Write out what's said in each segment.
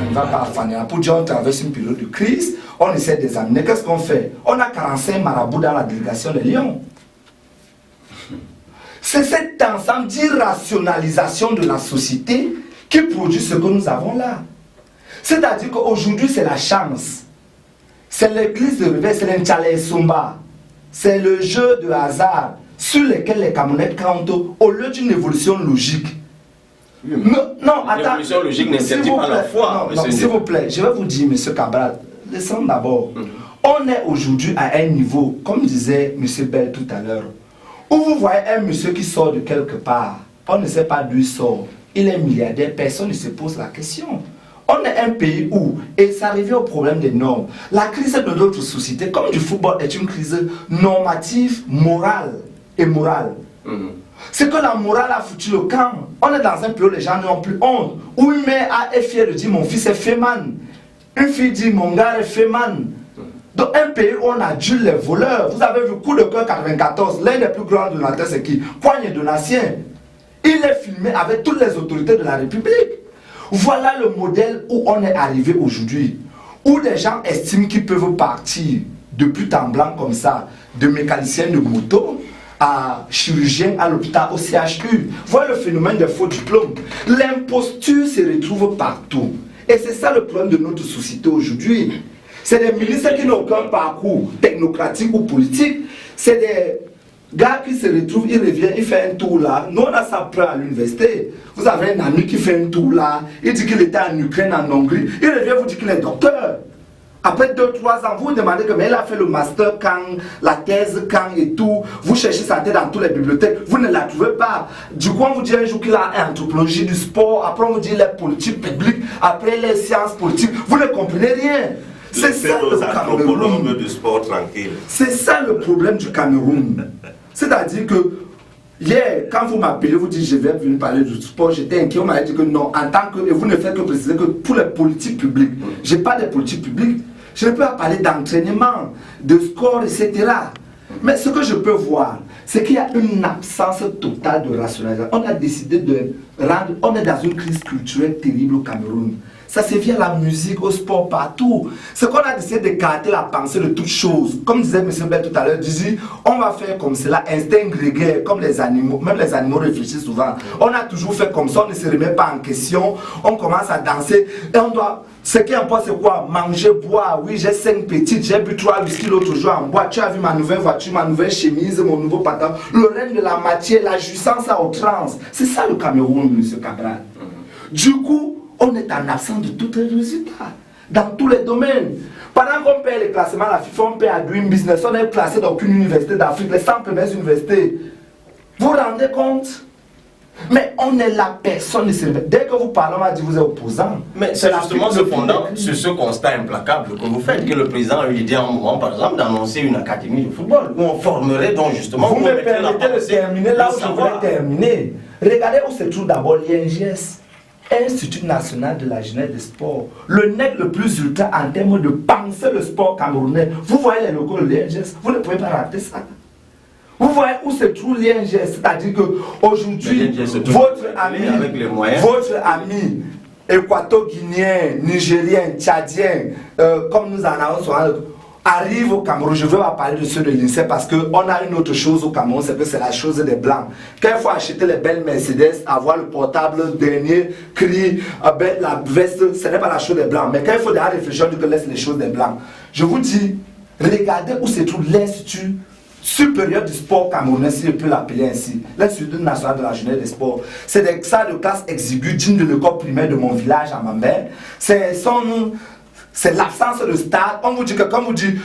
ne va pas à Fania. Pour dire on traverse une période de crise, on essaie de les amener. Qu'est-ce qu'on fait? On a 45 marabouts dans la délégation de Lyon. C'est cet ensemble d'irrationalisation de la société qui produit ce que nous avons là. C'est-à-dire qu'aujourd'hui, c'est la chance. C'est l'église de réveil, c'est l'Inchale Sumba. C'est le jeu de hasard sur lequel les Camerounais comptent au lieu d'une évolution logique. Oui, non, attends. L'évolution logique n'interdit pas la foi. Non, s'il vous plaît, je vais vous dire, M. Cabral, laissons d'abord. On est aujourd'hui à un niveau, comme disait M. Bell tout à l'heure, où vous voyez un monsieur qui sort de quelque part, on ne sait pas d'où il sort, il est milliardaire, personne ne se pose la question. On est un pays où, et ça revient au problème des normes, la crise de notre société, comme du football, est une crise normative, morale et morale. C'est que la morale a foutu le camp. On est dans un pays où les gens n'ont plus honte, où une mère est fière de dire mon fils est féman, une fille dit mon gars est féman. Dans un pays où on adule les voleurs, vous avez vu coup de cœur 94, l'un des plus grands donateurs c'est qui? Poigne Donatien. Il est filmé avec toutes les autorités de la République. Voilà le modèle où on est arrivé aujourd'hui, où des gens estiment qu'ils peuvent partir de but en blanc comme ça, de mécanicien de moto à chirurgien à l'hôpital au CHU. Voilà le phénomène des faux diplômes. L'imposture se retrouve partout. Et c'est ça le problème de notre société aujourd'hui. C'est des ministres qui n'ont aucun parcours technocratique ou politique. C'est des gars qui se retrouvent, il revient, il fait un tour là. Nous, on a ça prêt à l'université. Vous avez un ami qui fait un tour là. Il dit qu'il était en Ukraine, en Hongrie. Il revient vous dit qu'il est docteur. Après 2-3 ans, vous vous demandez que mais il a fait le master quand, la thèse quand et tout. Vous cherchez sa tête dans toutes les bibliothèques. Vous ne la trouvez pas. Du coup, on vous dit un jour qu'il a anthropologie du sport. Après, on vous dit les politiques publiques. Après, les sciences politiques. Vous ne comprenez rien. C'est ça le Cameroun. Du sport tranquille. C'est ça le problème du Cameroun. C'est-à-dire que hier, quand vous m'appelez, vous dites je vais venir parler du sport, j'étais inquiet, on m'a dit que non, en tant que, et vous ne faites que préciser que pour les politiques publiques, je n'ai pas de politiques publiques, je ne peux pas parler d'entraînement, de score, etc. Mais ce que je peux voir, c'est qu'il y a une absence totale de rationalisation. On a décidé de rendre, on est dans une crise culturelle terrible au Cameroun. Ça se vient à la musique, au sport, partout. C'est qu'on a décidé d'écarter la pensée de toutes choses. Comme disait M. Bell tout à l'heure, disait, on va faire comme cela, instinct grégaire, comme les animaux. Même les animaux réfléchissent souvent. On a toujours fait comme ça, on ne se remet pas en question. On commence à danser et on doit... Ce qui importe, c'est quoi? Manger, boire. Oui, j'ai 5 petites, j'ai bu 3 whisky l'autre jour en bois. Tu as vu ma nouvelle voiture, ma nouvelle chemise, mon nouveau pantalon. Le règne de la matière, la jouissance à outrance. C'est ça le Cameroun, M. Cabral. Du coup, on est en absence de tous les résultats, dans tous les domaines. Pendant qu'on paie les classements à la FIFA, on paie à Doing Business, on est classé dans aucune université d'Afrique, les 100 premières universités. Vous vous rendez compte? Mais on est là, personne ne se réveille. Dès que vous parlez, on va dire vous êtes opposant. Mais c'est justement cependant sur ce constat implacable que vous faites, que le président a eu l'idée à un moment, par exemple, d'annoncer une académie de football, où on formerait donc justement... Vous me permettez de terminer là où je voulais terminer. Regardez où se trouve d'abord l'INGS. Institut national de la jeunesse des sports, le nec le plus ultra en termes de penser le sport camerounais. Vous voyez les locaux de l'INGS, vous ne pouvez pas rater ça. Vous voyez où se trouve l'INGS, c'est-à-dire qu'aujourd'hui, votre ami équato-guinéen, nigérien, tchadien, comme nous en avons arrive au Cameroun. Je veux pas parler de ceux de l'INSEE parce qu'on a une autre chose au Cameroun, c'est que c'est la chose des Blancs. Quand il faut acheter les belles Mercedes, avoir le portable dernier cri, la veste, ce n'est pas la chose des Blancs. Mais quand il faut déjà réfléchir, on dit que laisse les choses des Blancs. Je vous dis, regardez où se trouve l'Institut supérieur du sport camerounais, si je peux l'appeler ainsi, l'Institut national de la jeunesse des sports. C'est des salles de classe exiguës dignes de l'école primaire de mon village à ma mère. C'est l'absence de stade. On vous dit que, comme vous dites,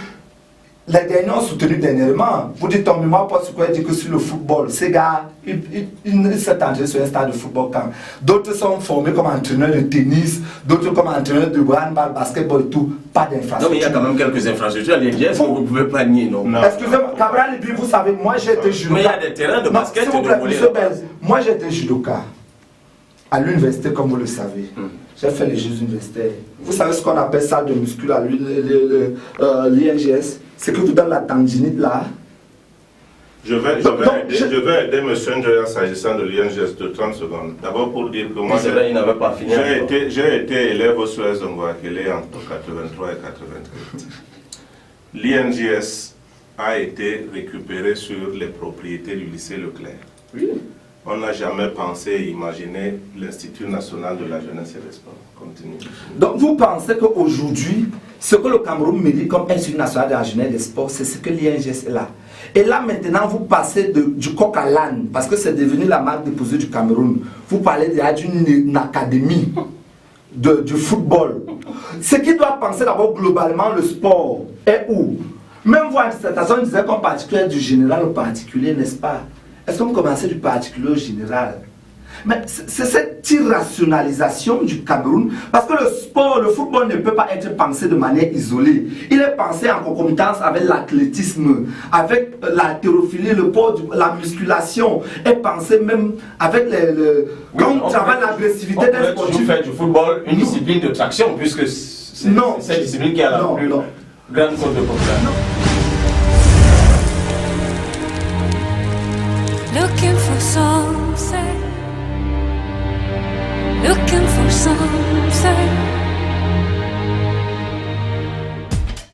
les derniers ont soutenu dernièrement. Vous dites, ton mémoire porte sur quoi? Il dit que sur le football, ces gars, ils s'est entrés sur un stade de football quand. D'autres sont formés comme entraîneurs de tennis, d'autres comme entraîneurs de handball, basketball et tout. Pas d'infrastructure. Non, mais il y a quand même quelques infrastructures. Les GS, vous ne pouvez pas nier, non? Excusez-moi, Cabral, vous savez, moi j'ai été judoka. Mais il y a des terrains de basket. Moi j'ai été judoka à l'université, comme vous le savez. J'ai fait les Jeux universitaires. Vous savez ce qu'on appelle salle de muscu à l'INGS? C'est que vous dans la tendinite là, Je vais aider M. Njoya s'agissant de l'INGS de 30 secondes. D'abord pour dire que moi, il n'avait pas fini. J'ai été élève au Suez Ngouakele entre 83 et 88. L'INGS a été récupéré sur les propriétés du lycée Leclerc. Oui. On n'a jamais pensé et imaginé l'Institut national de la jeunesse et des sports. Continue. Donc vous pensez qu'aujourd'hui, ce que le Cameroun mérite comme Institut national de la jeunesse et des sports, c'est ce que l'INGS est là. Et là maintenant, vous passez du coq à l'âne, parce que c'est devenu la marque déposée du Cameroun. Vous parlez déjà d'une académie du football. Ce qui doit penser d'abord globalement le sport est où? Même vous, à cette station, on disait qu'en particulier du général au particulier, n'est-ce pas? Est-ce qu'on commençait du particulier au général? Mais c'est cette irrationalisation du Cameroun, parce que le sport, le football ne peut pas être pensé de manière isolée. Il est pensé en concomitance avec l'athlétisme, avec l'haltérophilie, la musculation, est pensé même avec quand on travaille l'agressivité des sportifs. On fait du football une discipline de traction, puisque c'est cette discipline qui a la plus grande cause de population. Looking for some